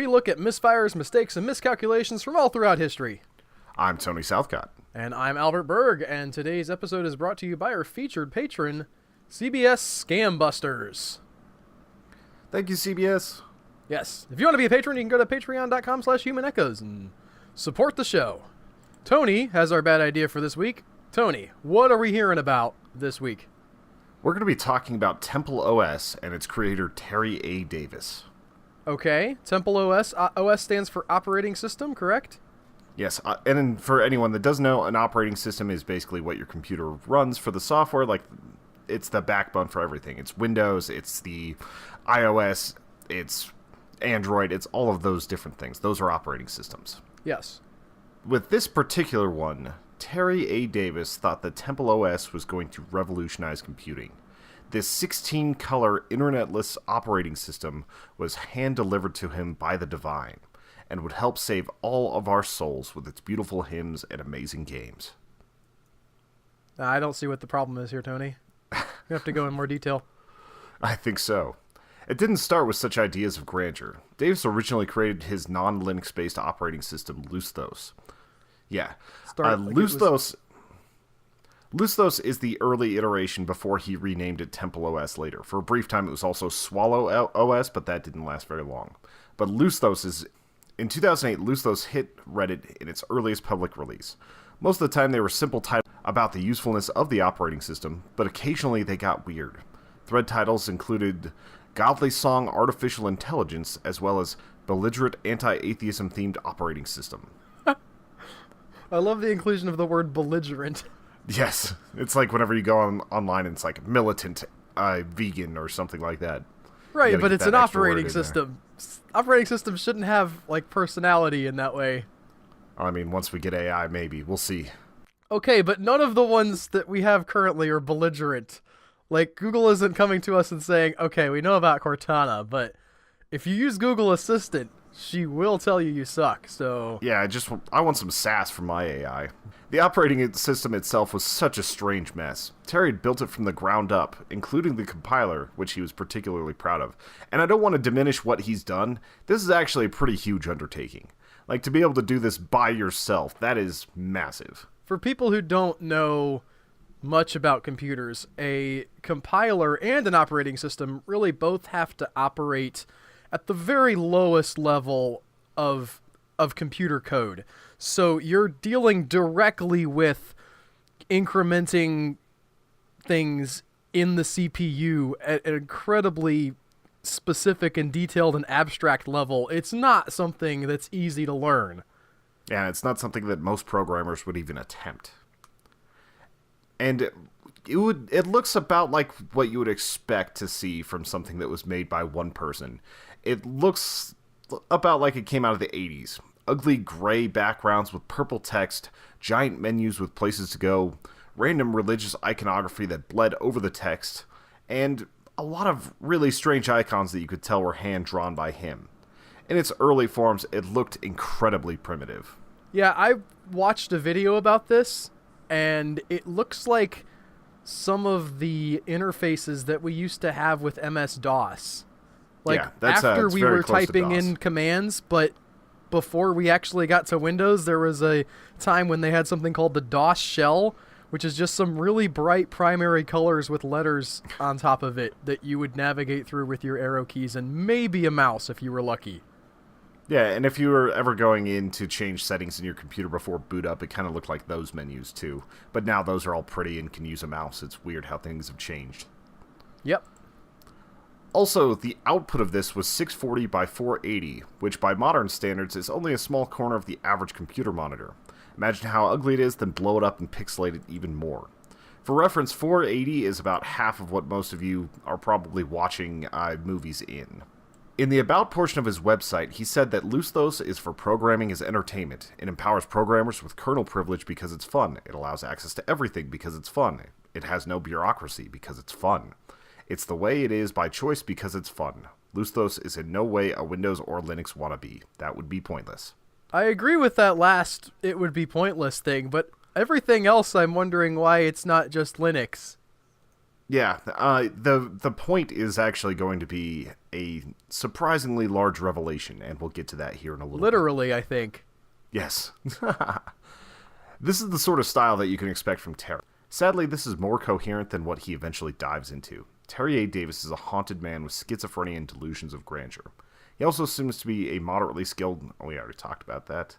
we look at misfires, mistakes, and miscalculations from all throughout history. I'm Tony Southcott. And I'm Albert Berg, and today's episode is brought to you by our featured patron, CBS Scam Busters. Thank you, CBS. Yes, if you want to be a patron, you can go to patreon.com/humanechoes and support the show. Tony has our bad idea for this week. Tony, what are we hearing about this week? We're going to be talking about TempleOS and its creator, Terry A. Davis. Okay, TempleOS. OS stands for operating system, correct? Yes, and for anyone that doesn't know, an operating system is basically what your computer runs for the software. Like, it's the backbone for everything. It's Windows, it's the iOS, it's Android, it's all of those different things. Those are operating systems. Yes. With this particular one, Terry A. Davis thought that TempleOS was going to revolutionize computing. This 16-color internetless operating system was hand-delivered to him by the divine, and would help save all of our souls with its beautiful hymns and amazing games. I don't see what the problem is here, Tony. You have to go in more detail. I think so. It didn't start with such ideas of grandeur. Davis originally created his non-Linux-based operating system, Lusthos. Yeah, Lusthos is the early iteration before he renamed it TempleOS later. For a brief time, it was also Swallow OS, but that didn't last very long. But Lusthos is... In 2008, Lusthos hit Reddit in its earliest public release. Most of the time, they were simple titles about the usefulness of the operating system, but occasionally they got weird. Thread titles included Godly Song Artificial Intelligence, as well as Belligerent Anti-Atheism-Themed Operating System. I love the inclusion of the word belligerent. Yes, it's like whenever you go online and it's like militant vegan or something like that. Right, but it's an operating system. Operating systems shouldn't have, like, personality in that way. I mean, once we get AI, maybe. We'll see. Okay, but none of the ones that we have currently are belligerent. Like, Google isn't coming to us and saying, okay, we know about Cortana, but if you use Google Assistant, she will tell you suck, so... Yeah, I want some sass from my AI. The operating system itself was such a strange mess. Terry had built it from the ground up, including the compiler, which he was particularly proud of. And I don't want to diminish what he's done. This is actually a pretty huge undertaking. Like, to be able to do this by yourself, that is massive. For people who don't know much about computers, a compiler and an operating system really both have to operate at the very lowest level of computer code. So you're dealing directly with incrementing things in the CPU at an incredibly specific and detailed and abstract level. It's not something that's easy to learn. Yeah, it's not something that most programmers would even attempt. And it looks about like what you would expect to see from something that was made by one person. It looks about like it came out of the 80s. Ugly gray backgrounds with purple text, giant menus with places to go, random religious iconography that bled over the text, and a lot of really strange icons that you could tell were hand-drawn by him. In its early forms, it looked incredibly primitive. Yeah, I watched a video about this, and it looks like some of the interfaces that we used to have with MS-DOS. Like, yeah, that's, after it's we very were close to typing DOS. in commands, but before we actually got to Windows, there was a time when they had something called the DOS shell, which is just some really bright primary colors with letters on top of it that you would navigate through with your arrow keys and maybe a mouse if you were lucky. Yeah, and if you were ever going in to change settings in your computer before boot up, it kind of looked like those menus too. But now those are all pretty and can use a mouse. It's weird how things have changed. Yep. Also, the output of this was 640 by 480, which by modern standards is only a small corner of the average computer monitor. Imagine how ugly it is, then blow it up and pixelate it even more. For reference, 480 is about half of what most of you are probably watching movies in. In the About portion of his website, he said that Lusthos is for programming as entertainment. It empowers programmers with kernel privilege because it's fun. It allows access to everything because it's fun. It has no bureaucracy because it's fun. It's the way it is by choice because it's fun. Lusthos is in no way a Windows or Linux wannabe. That would be pointless. I agree with that last "it would be pointless" thing, but everything else I'm wondering why it's not just Linux. Yeah, the point is actually going to be a surprisingly large revelation, and we'll get to that here in a little bit. Literally, I think. Yes. This is the sort of style that you can expect from Terry. Sadly, this is more coherent than what he eventually dives into. Terry A. Davis is a haunted man with schizophrenia and delusions of grandeur. He also seems to be a moderately skilled... Oh, we already talked about that.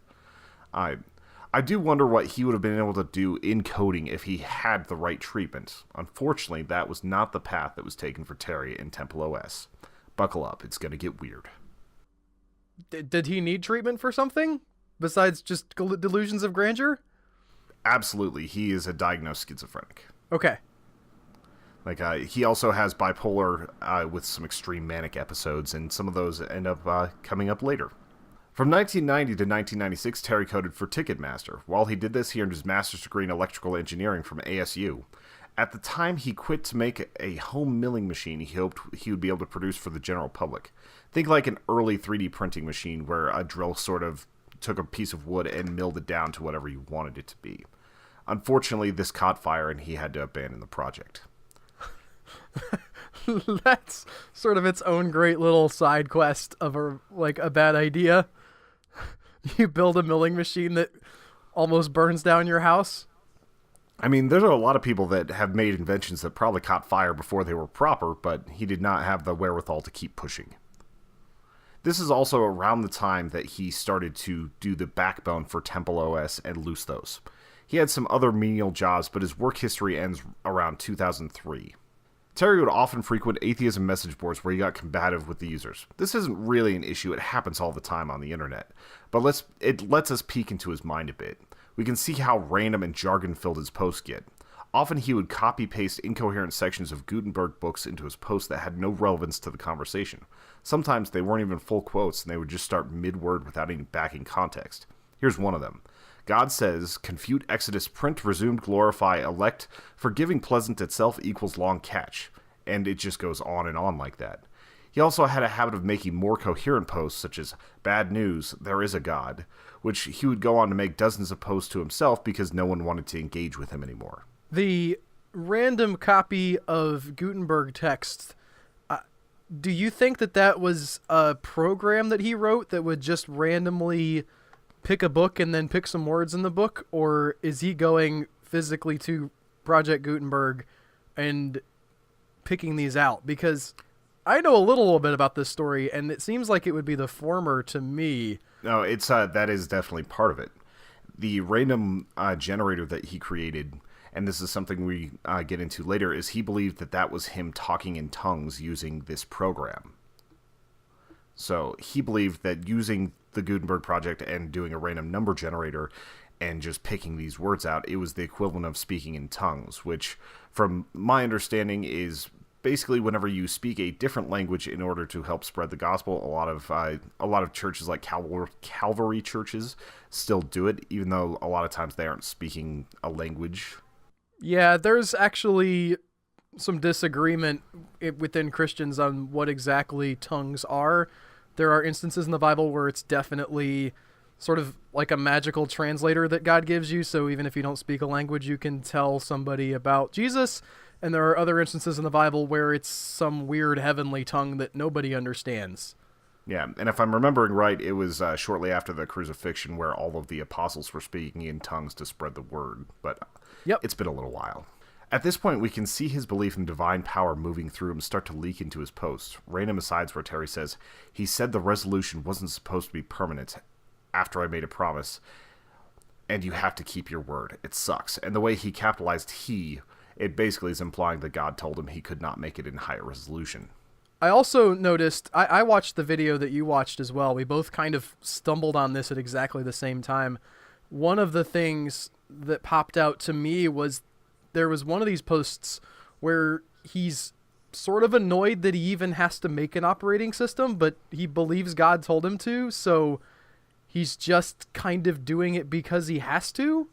I do wonder what he would have been able to do in coding if he had the right treatment. Unfortunately, that was not the path that was taken for Terry in TempleOS. Buckle up, it's going to get weird. Did he need treatment for something? Besides just delusions of grandeur? Absolutely, he is a diagnosed schizophrenic. Okay. Like, he also has bipolar with some extreme manic episodes, and some of those end up coming up later. From 1990 to 1996, Terry coded for Ticketmaster. While he did this, he earned his master's degree in electrical engineering from ASU. At the time, he quit to make a home milling machine he hoped he would be able to produce for the general public. Think like an early 3D printing machine where a drill sort of took a piece of wood and milled it down to whatever you wanted it to be. Unfortunately, this caught fire and he had to abandon the project. That's sort of its own great little side quest of a bad idea. You build a milling machine that almost burns down your house. I mean, there are a lot of people that have made inventions that probably caught fire before they were proper, but he did not have the wherewithal to keep pushing. This is also around the time that he started to do the backbone for TempleOS and Lusthos. He had some other menial jobs, but his work history ends around 2003. Terry would often frequent atheism message boards where he got combative with the users. This isn't really an issue, it happens all the time on the internet. But it lets us peek into his mind a bit. We can see how random and jargon-filled his posts get. Often he would copy-paste incoherent sections of Gutenberg books into his posts that had no relevance to the conversation. Sometimes they weren't even full quotes, and they would just start mid-word without any backing context. Here's one of them. God says, confute Exodus, print, resumed, glorify, elect, forgiving pleasant itself equals long catch. And it just goes on and on like that. He also had a habit of making more coherent posts, such as, bad news, there is a God, which he would go on to make dozens of posts to himself because no one wanted to engage with him anymore. The random copy of Gutenberg text, do you think that was a program that he wrote that would just randomly pick a book and then pick some words in the book, or is he going physically to Project Gutenberg and picking these out? Because I know a little bit about this story, and it seems like it would be the former to me. No, it's that is definitely part of it. The random generator that he created, and this is something we get into later, is he believed that was him talking in tongues using this program. So he believed that using the Gutenberg project and doing a random number generator and just picking these words out, it was the equivalent of speaking in tongues, which, from my understanding, is basically whenever you speak a different language in order to help spread the gospel. A lot of churches like Calvary churches still do it, even though a lot of times they aren't speaking a language. Yeah, there's actually some disagreement within Christians on what exactly tongues are. There are instances in the Bible where it's definitely sort of like a magical translator that God gives you, so even if you don't speak a language, you can tell somebody about Jesus. And there are other instances in the Bible where it's some weird heavenly tongue that nobody understands. Yeah, and if I'm remembering right, it was shortly after the crucifixion where all of the apostles were speaking in tongues to spread the word, but It's been a little while. At this point, we can see his belief in divine power moving through him start to leak into his posts. Random asides where Terry says, he said the resolution wasn't supposed to be permanent after I made a promise, and you have to keep your word. It sucks. And the way he capitalized he, it basically is implying that God told him he could not make it in higher resolution. I also noticed, I watched the video that you watched as well. We both kind of stumbled on this at exactly the same time. One of the things that popped out to me was there was one of these posts where he's sort of annoyed that he even has to make an operating system, but he believes God told him to, so he's just kind of doing it because he has to.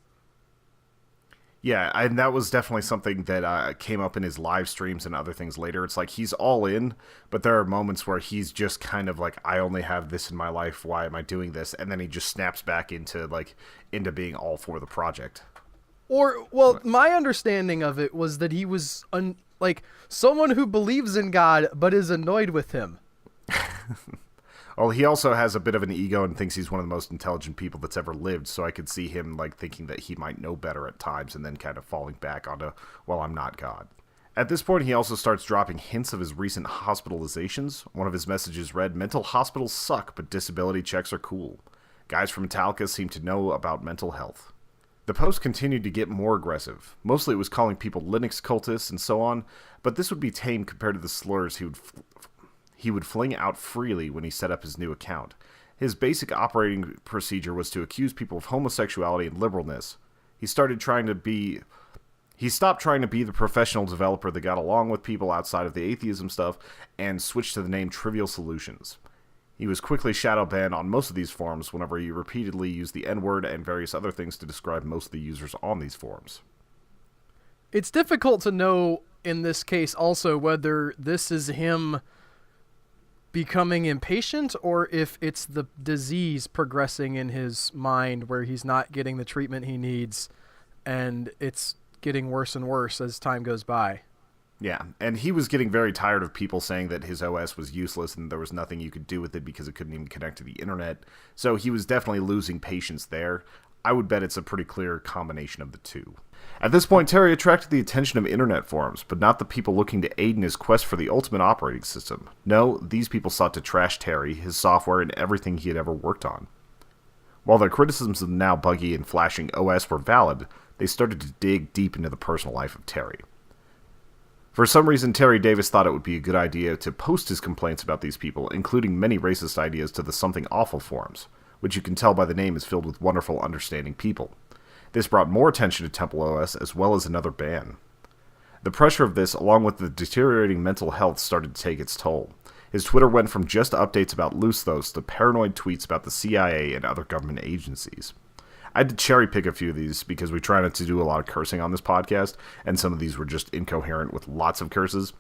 Yeah, and that was definitely something that came up in his live streams and other things later. It's like he's all in, but there are moments where he's just kind of like, I only have this in my life, why am I doing this? And then he just snaps back into being all for the project. Or, well, my understanding of it was that he was like someone who believes in God but is annoyed with him. Well, he also has a bit of an ego and thinks he's one of the most intelligent people that's ever lived, so I could see him like thinking that he might know better at times and then kind of falling back onto, well, I'm not God. At this point, he also starts dropping hints of his recent hospitalizations. One of his messages read, "Mental hospitals suck, but disability checks are cool. Guys from Metallica seem to know about mental health." The post continued to get more aggressive. Mostly it was calling people Linux cultists and so on, but this would be tame compared to the slurs he would fling out freely when he set up his new account. His basic operating procedure was to accuse people of homosexuality and liberalness. He stopped trying to be the professional developer that got along with people outside of the atheism stuff and switched to the name Trivial Solutions. He was quickly shadow banned on most of these forums whenever he repeatedly used the N-word and various other things to describe most of the users on these forums. It's difficult to know in this case also whether this is him becoming impatient or if it's the disease progressing in his mind where he's not getting the treatment he needs and it's getting worse and worse as time goes by. Yeah, and he was getting very tired of people saying that his OS was useless and there was nothing you could do with it because it couldn't even connect to the internet. So he was definitely losing patience there. I would bet it's a pretty clear combination of the two. At this point, Terry attracted the attention of internet forums, but not the people looking to aid in his quest for the ultimate operating system. No, these people sought to trash Terry, his software, and everything he had ever worked on. While their criticisms of the now buggy and flashing OS were valid, they started to dig deep into the personal life of Terry. For some reason, Terry Davis thought it would be a good idea to post his complaints about these people, including many racist ideas, to the Something Awful forums, which you can tell by the name is filled with wonderful, understanding people. This brought more attention to TempleOS as well as another ban. The pressure of this, along with the deteriorating mental health, started to take its toll. His Twitter went from just updates about Loosethos to paranoid tweets about the CIA and other government agencies. I had to cherry pick a few of these because we try not to do a lot of cursing on this podcast, and some of these were just incoherent with lots of curses.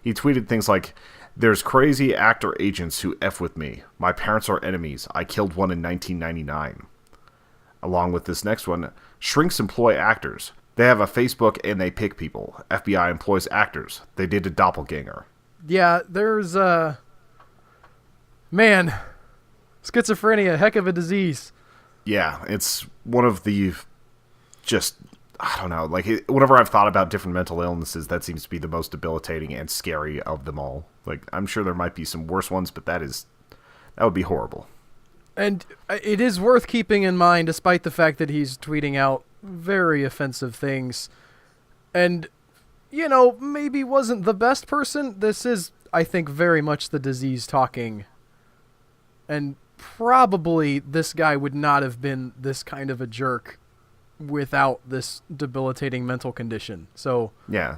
He tweeted things like, "There's crazy actor agents who F with me. My parents are enemies. I killed one in 1999. Along with this next one, "Shrinks employ actors. They have a Facebook and they pick people. FBI employs actors. They did a doppelganger." Yeah, there's man, schizophrenia, heck of a disease. Yeah, it's one of the I don't know, like, whenever I've thought about different mental illnesses, that seems to be the most debilitating and scary of them all. Like, I'm sure there might be some worse ones, but that would be horrible. And it is worth keeping in mind, despite the fact that he's tweeting out very offensive things, and, you know, maybe wasn't the best person. This is, I think, very much the disease talking. And probably this guy would not have been this kind of a jerk without this debilitating mental condition. So yeah,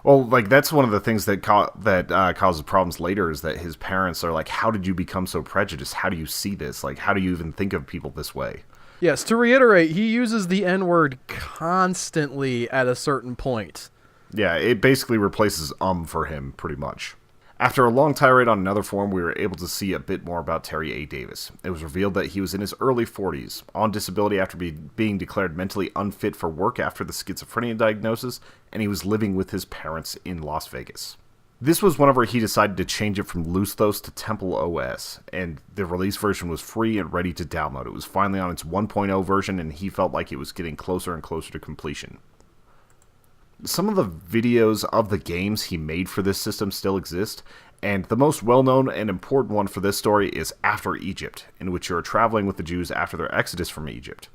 well, like, that's one of the things that causes problems later, is that his parents are like, "How did you become so prejudiced? How do you see this? Like, how do you even think of people this way?" Yes, to reiterate, he uses the N-word constantly at a certain point. Yeah, it basically replaces for him, pretty much. After a long tirade on another forum, we were able to see a bit more about Terry A. Davis. It was revealed that he was in his early 40s, on disability after being declared mentally unfit for work after the schizophrenia diagnosis, and he was living with his parents in Las Vegas. This was whenever he decided to change it from Loosethos to TempleOS, and the release version was free and ready to download. It was finally on its 1.0 version, and he felt like it was getting closer and closer to completion. Some of the videos of the games he made for this system still exist, and the most well-known and important one for this story is After Egypt, in which you're traveling with the Jews after their exodus from Egypt.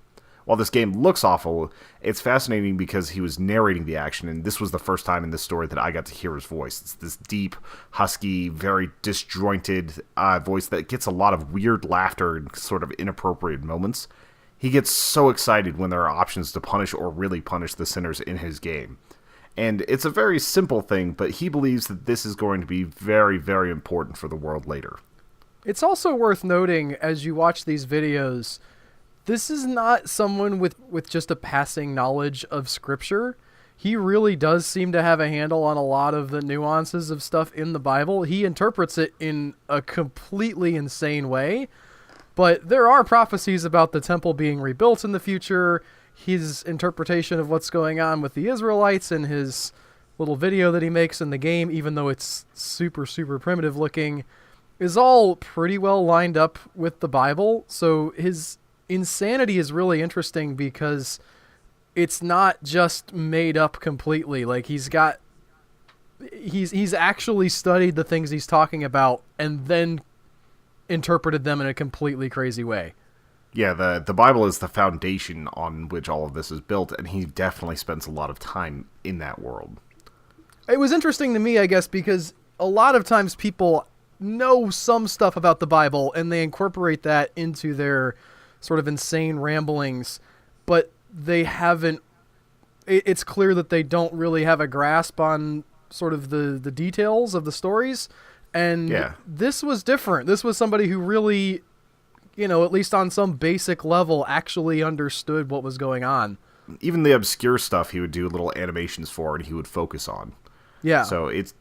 While this game looks awful, it's fascinating because he was narrating the action, and this was the first time in this story that I got to hear his voice. It's this deep, husky, very disjointed voice that gets a lot of weird laughter and sort of inappropriate moments. He gets so excited when there are options to punish or really punish the sinners in his game. And it's a very simple thing, but he believes that this is going to be very, very important for the world later. It's also worth noting, as you watch these videos, this is not someone with just a passing knowledge of Scripture. He really does seem to have a handle on a lot of the nuances of stuff in the Bible. He interprets it in a completely insane way, but there are prophecies about the temple being rebuilt in the future. His interpretation of what's going on with the Israelites and his little video that he makes in the game, even though it's super, super primitive looking, is all pretty well lined up with the Bible. So his insanity is really interesting because it's not just made up completely. Like he's actually studied the things he's talking about and then interpreted them in a completely crazy way. Yeah, the Bible is the foundation on which all of this is built, and he definitely spends a lot of time in that world. It was interesting to me, I guess, because a lot of times people know some stuff about the Bible and they incorporate that into their sort of insane ramblings, but they haven't... It's clear that they don't really have a grasp on sort of the details of the stories, and this was different. This was somebody who really... at least on some basic level, actually understood what was going on. Even the obscure stuff he would do little animations for and he would focus on. Yeah. So it's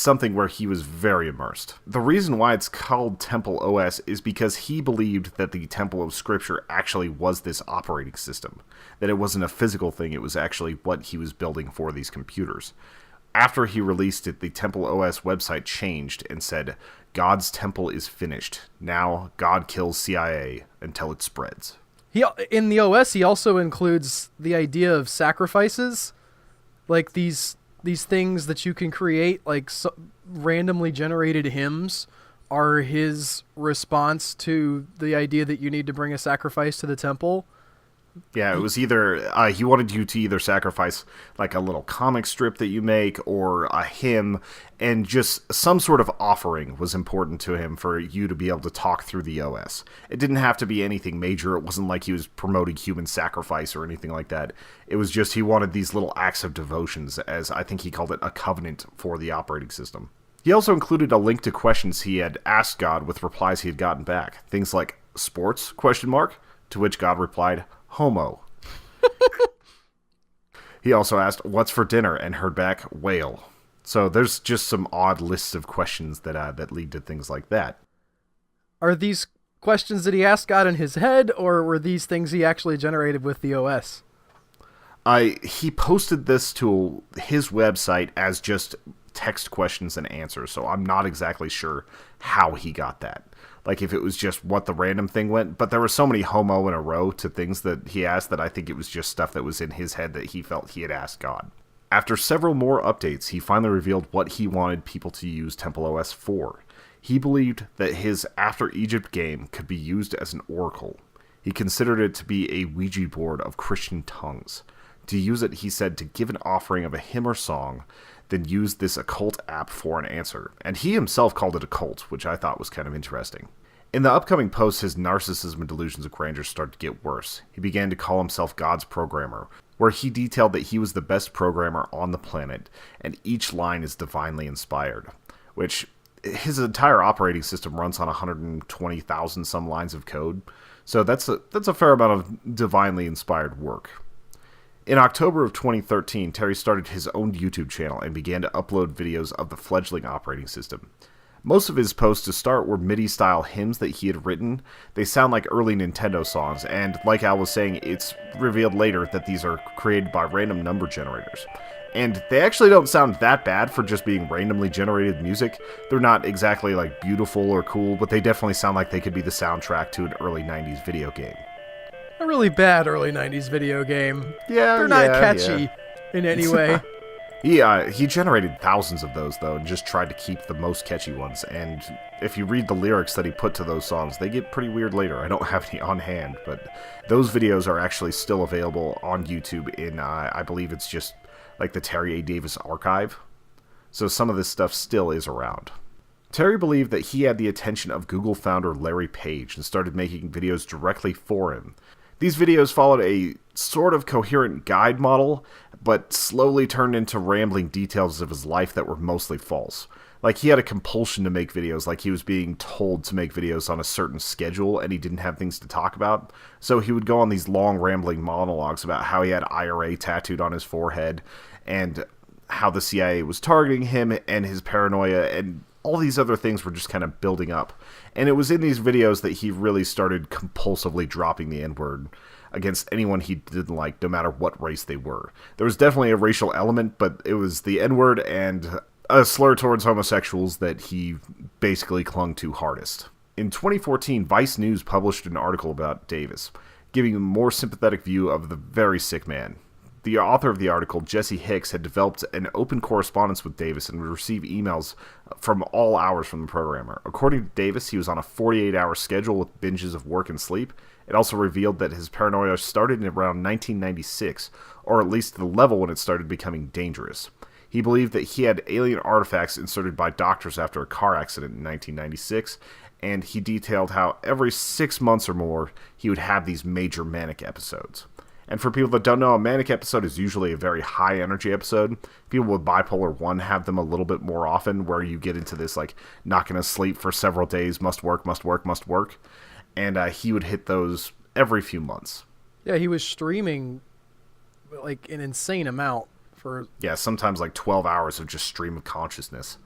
something where he was very immersed. The reason why it's called TempleOS is because he believed that the Temple of Scripture actually was this operating system. That it wasn't a physical thing, it was actually what he was building for these computers. After he released it, the TempleOS website changed and said, "God's temple is finished. Now God kills CIA until it spreads." In the OS, he also includes the idea of sacrifices, like these things that you can create, like randomly generated hymns, are his response to the idea that you need to bring a sacrifice to the temple. Yeah, it was either he wanted you to either sacrifice like a little comic strip that you make or a hymn, and just some sort of offering was important to him for you to be able to talk through the OS. It didn't have to be anything major. It wasn't like he was promoting human sacrifice or anything like that. It was just he wanted these little acts of devotions, as I think he called it, a covenant for the operating system. He also included a link to questions he had asked God with replies he had gotten back. Things like, "Sports?" ? To which God replied, "Homo." He also asked, "What's for dinner?" and heard back, "Whale." So there's just some odd lists of questions that lead to things like that. Are these questions that he asked God in his head, or were these things he actually generated with the OS? He posted this to his website as just text questions and answers, so I'm not exactly sure how he got that. Like, if it was just what the random thing went. But there were so many homo in a row to things that he asked that I think it was just stuff that was in his head that he felt he had asked God. After several more updates, he finally revealed what he wanted people to use TempleOS for. He believed that his After Egypt game could be used as an oracle. He considered it to be a Ouija board of Christian tongues. To use it, he said, to give an offering of a hymn or song, then use this occult app for an answer. And he himself called it occult, which I thought was kind of interesting. In the upcoming posts, his narcissism and delusions of grandeur started to get worse. He began to call himself God's programmer, where he detailed that he was the best programmer on the planet, and each line is divinely inspired, which his entire operating system runs on 120,000 some lines of code, so that's a fair amount of divinely inspired work. In October of 2013, Terry started his own YouTube channel and began to upload videos of the fledgling operating system. Most of his posts to start were MIDI-style hymns that he had written. They sound like early Nintendo songs, and like Al was saying, it's revealed later that these are created by random number generators. And they actually don't sound that bad for just being randomly generated music. They're not exactly like beautiful or cool, but they definitely sound like they could be the soundtrack to an early 90s video game. A really bad early 90s video game. Yeah, they're not catchy in any way. He generated thousands of those, though, and just tried to keep the most catchy ones. And if you read the lyrics that he put to those songs, they get pretty weird later. I don't have any on hand, but those videos are actually still available on YouTube in, I believe it's just like the Terry A. Davis archive. So some of this stuff still is around. Terry believed that he had the attention of Google founder Larry Page and started making videos directly for him. These videos followed a sort of coherent guide model, but slowly turned into rambling details of his life that were mostly false. Like, he had a compulsion to make videos, like he was being told to make videos on a certain schedule and he didn't have things to talk about. So he would go on these long rambling monologues about how he had IRA tattooed on his forehead and how the CIA was targeting him and his paranoia, and all these other things were just kind of building up. And it was in these videos that he really started compulsively dropping the N-word. against anyone he didn't like, no matter what race they were. There was definitely a racial element, but it was the N-word and a slur towards homosexuals that he basically clung to hardest. In 2014, Vice News published an article about Davis, giving a more sympathetic view of the very sick man. The author of the article, Jesse Hicks, had developed an open correspondence with Davis and would receive emails from all hours from the programmer. According to Davis, he was on a 48-hour schedule with binges of work and sleep. It also revealed that his paranoia started in around 1996, or at least the level when it started becoming dangerous. He believed that he had alien artifacts inserted by doctors after a car accident in 1996, and he detailed how every 6 months or more he would have these major manic episodes. And for people that don't know, a manic episode is usually a very high energy episode. People with bipolar 1 have them a little bit more often, where you get into this, like, not going to sleep for several days, must work, must work, must work. And he would hit those every few months. Yeah, he was streaming, like, an insane amount for... Yeah, sometimes like 12 hours of just stream of consciousness.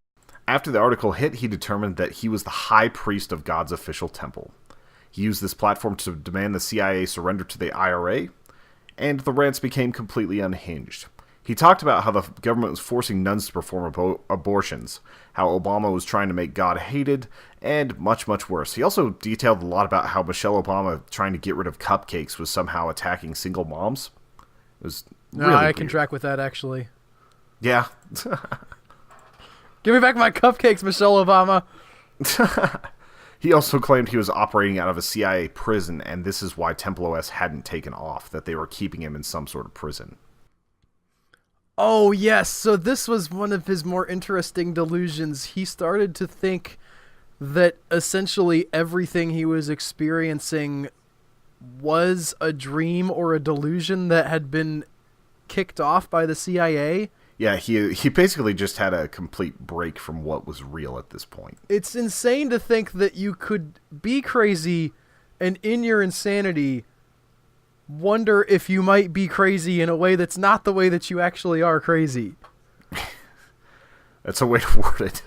After the article hit, he determined that he was the high priest of God's official temple. He used this platform to demand the CIA surrender to the IRA, and the rants became completely unhinged. He talked about how the government was forcing nuns to perform abortions, how Obama was trying to make God hated, and much, much worse. He also detailed a lot about how Michelle Obama trying to get rid of cupcakes was somehow attacking single moms. It was really I weird. can track with that, actually. Yeah. Give me back my cupcakes, Michelle Obama. He also claimed he was operating out of a CIA prison, and this is why TempleOS hadn't taken off, that they were keeping him in some sort of prison. Oh, yes. So this was one of his more interesting delusions. He started to think that essentially everything he was experiencing was a dream or a delusion that had been kicked off by the CIA. Yeah, he basically just had a complete break from what was real at this point. It's insane to think that you could be crazy and in your insanity wonder if you might be crazy in a way that's not the way that you actually are crazy. That's a way to word it.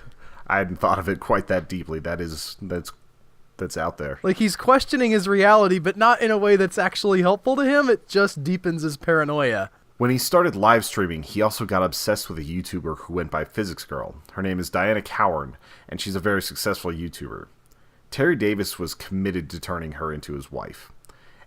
I hadn't thought of it quite that deeply. That's out there. Like, he's questioning his reality, but not in a way that's actually helpful to him. It just deepens his paranoia. When he started live streaming, he also got obsessed with a YouTuber who went by Physics Girl. Her name is Diana Cowan, and she's a very successful YouTuber. Terry Davis was committed to turning her into his wife.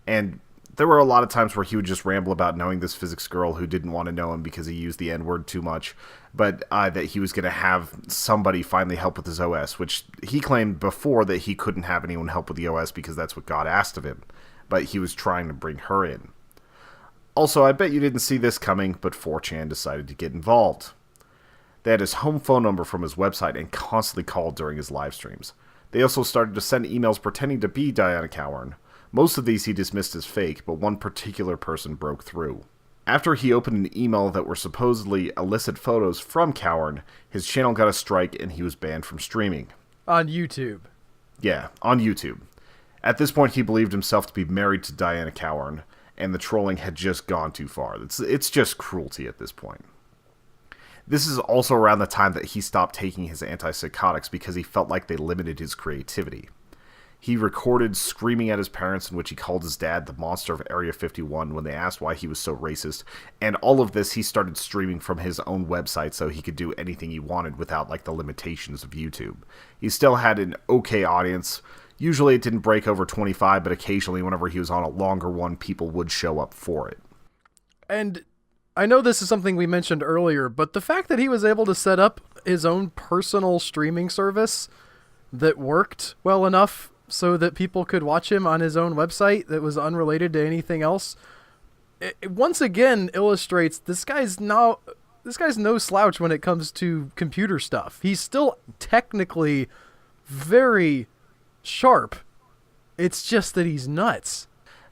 And there were a lot of times where he would just ramble about knowing this Physics Girl who didn't want to know him because he used the N-word too much, but that he was going to have somebody finally help with his OS, which he claimed before that he couldn't have anyone help with the OS because that's what God asked of him, but he was trying to bring her in. Also, I bet you didn't see this coming, but 4chan decided to get involved. They had his home phone number from his website and constantly called during his live streams. They also started to send emails pretending to be Diana Cowan. Most of these he dismissed as fake, but one particular person broke through. After he opened an email that were supposedly illicit photos from Cowan, his channel got a strike and he was banned from streaming. On YouTube. Yeah, on YouTube. At this point, he believed himself to be married to Diana Cowan, and the trolling had just gone too far. It's just cruelty at this point. This is also around the time that he stopped taking his antipsychotics because he felt like they limited his creativity. He recorded screaming at his parents, in which he called his dad the monster of Area 51 when they asked why he was so racist. And all of this he started streaming from his own website so he could do anything he wanted without like the limitations of YouTube. He still had an okay audience. Usually it didn't break over 25, but occasionally whenever he was on a longer one, people would show up for it. And I know this is something we mentioned earlier, but the fact that he was able to set up his own personal streaming service that worked well enough so that people could watch him on his own website that was unrelated to anything else, it once again illustrates this guy's no slouch when it comes to computer stuff. He's still technically very sharp. It's just that he's nuts.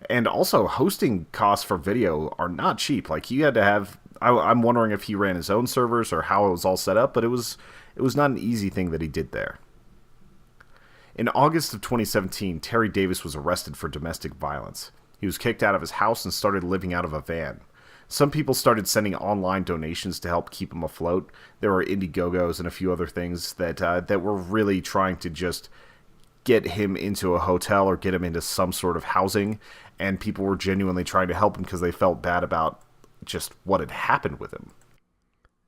And also, hosting costs for video are not cheap. Like, he had to have... I'm wondering if he ran his own servers or how it was all set up, but it was not an easy thing that he did there. In August of 2017, Terry Davis was arrested for domestic violence. He was kicked out of his house and started living out of a van. Some people started sending online donations to help keep him afloat. There were Indiegogos and a few other things that were really trying to just get him into a hotel or get him into some sort of housing, and people were genuinely trying to help him because they felt bad about just what had happened with him.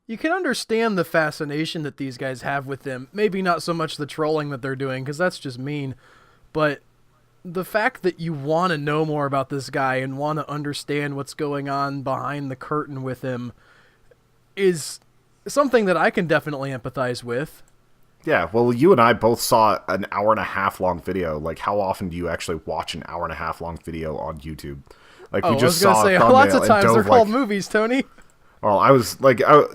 You can understand the fascination that these guys have with him. Maybe not so much the trolling that they're doing, because that's just mean, but the fact that you want to know more about this guy and want to understand what's going on behind the curtain with him is something that I can definitely empathize with. Yeah, well, you and I both saw an 1.5 hour long video. Like, how often do you actually watch an 1.5 hour long video on YouTube? Like, we just saw a thumbnail lots of times and they're called movies, Tony. Well, I was like a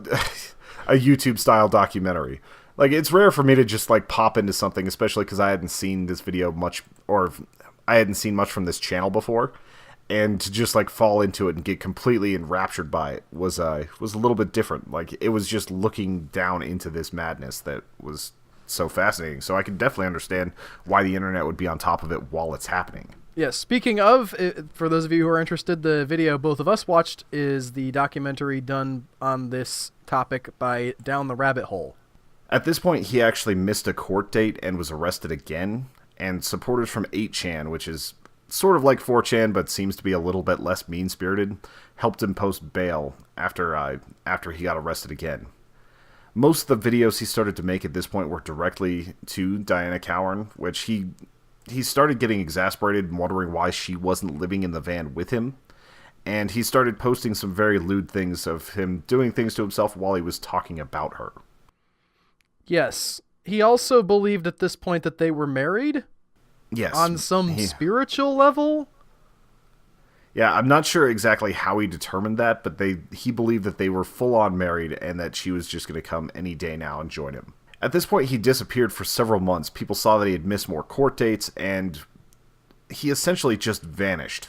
YouTube style documentary. Like, it's rare for me to just like pop into something, especially because I hadn't seen this video much, or I hadn't seen much from this channel before, and to just like fall into it and get completely enraptured by it was a little bit different. Like, it was just looking down into this madness that was so fascinating. So I can definitely understand why the internet would be on top of it while it's happening. Yes, speaking of, for those of you who are interested, the video both of us watched is the documentary done on this topic by Down the Rabbit Hole. At this point, he actually missed a court date and was arrested again, and supporters from 8chan, which is sort of like 4chan but seems to be a little bit less mean-spirited, helped him post bail after he got arrested again. Most of the videos he started to make at this point were directly to Diana Cowan, which he started getting exasperated and wondering why she wasn't living in the van with him. And he started posting some very lewd things of him doing things to himself while he was talking about her. Yes. He also believed at this point that they were married? Yes. On some spiritual level? Yeah, I'm not sure exactly how he determined that, but he believed that they were full-on married and that she was just going to come any day now and join him. At this point, he disappeared for several months. People saw that he had missed more court dates, and he essentially just vanished.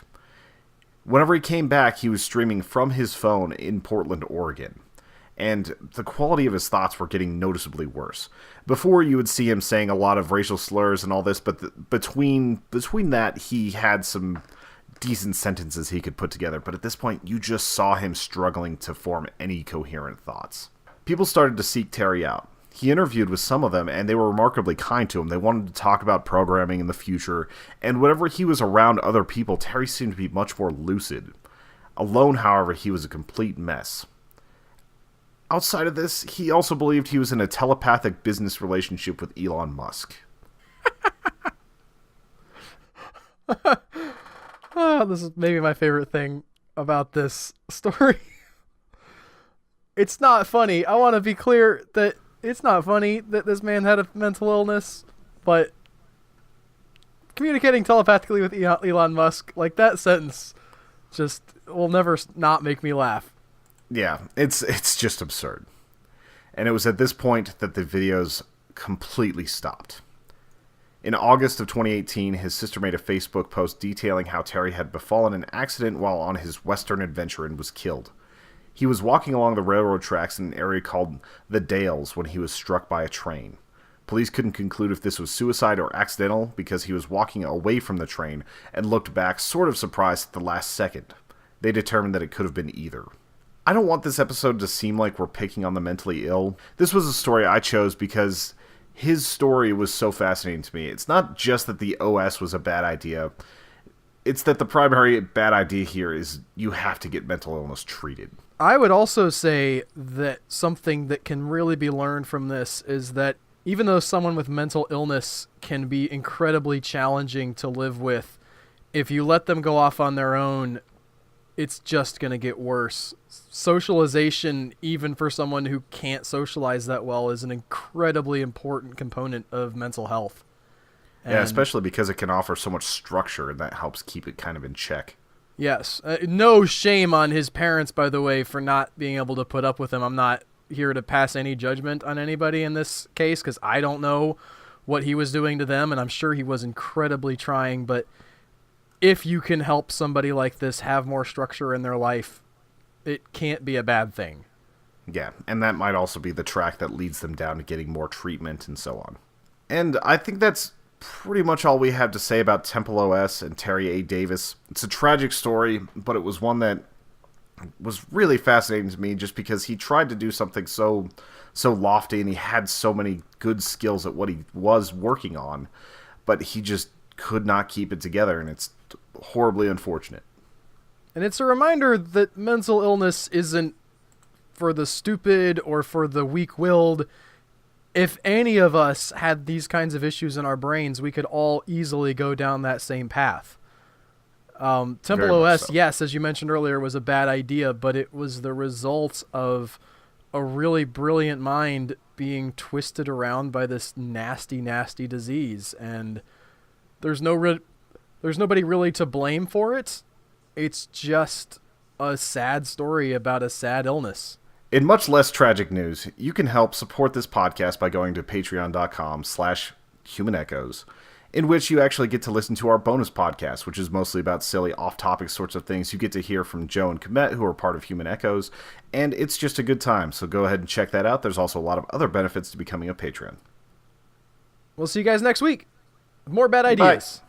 Whenever he came back, he was streaming from his phone in Portland, Oregon. And the quality of his thoughts were getting noticeably worse. Before, you would see him saying a lot of racial slurs and all this, but between that, he had some decent sentences he could put together. But at this point, you just saw him struggling to form any coherent thoughts. People started to seek Terry out. He interviewed with some of them, and they were remarkably kind to him. They wanted to talk about programming in the future, and whenever he was around other people, Terry seemed to be much more lucid. Alone, however, he was a complete mess. Outside of this, he also believed he was in a telepathic business relationship with Elon Musk. This is maybe my favorite thing about this story. It's not funny. I want to be clear that it's not funny that this man had a mental illness, but communicating telepathically with Elon Musk, like, that sentence just will never not make me laugh. Yeah, it's just absurd. And it was at this point that the videos completely stopped. In August of 2018, his sister made a Facebook post detailing how Terry had befallen an accident while on his western adventure and was killed. He was walking along the railroad tracks in an area called the Dales when he was struck by a train. Police couldn't conclude if this was suicide or accidental because he was walking away from the train and looked back sort of surprised at the last second. They determined that it could have been either. I don't want this episode to seem like we're picking on the mentally ill. This was a story I chose because his story was so fascinating to me. It's not just that the OS was a bad idea. It's that the primary bad idea here is you have to get mental illness treated. I would also say that something that can really be learned from this is that even though someone with mental illness can be incredibly challenging to live with, if you let them go off on their own, it's just going to get worse. Socialization, even for someone who can't socialize that well, is an incredibly important component of mental health. Yeah, especially because it can offer so much structure, and that helps keep it kind of in check. Yes. No shame on his parents, by the way, for not being able to put up with him. I'm not here to pass any judgment on anybody in this case, because I don't know what he was doing to them, and I'm sure he was incredibly trying, but if you can help somebody like this have more structure in their life, it can't be a bad thing. Yeah, and that might also be the track that leads them down to getting more treatment and so on. And I think that's pretty much all we have to say about TempleOS and Terry A. Davis. It's a tragic story, but it was one that was really fascinating to me just because he tried to do something so lofty and he had so many good skills at what he was working on. but he just could not keep it together, and it's horribly unfortunate. And it's a reminder that mental illness isn't for the stupid or for the weak-willed. If any of us had these kinds of issues in our brains, we could all easily go down that same path. TempleOS, yes, as you mentioned earlier, was a bad idea, but it was the result of a really brilliant mind being twisted around by this nasty, nasty disease. And there's nobody really to blame for it. It's just a sad story about a sad illness. In much less tragic news, you can help support this podcast by going to patreon.com/humanechoes, in which you actually get to listen to our bonus podcast, which is mostly about silly, off-topic sorts of things. You get to hear from Joe and Komet, who are part of Human Echoes, and it's just a good time. So go ahead and check that out. There's also a lot of other benefits to becoming a patron. We'll see you guys next week with more bad ideas. Bye.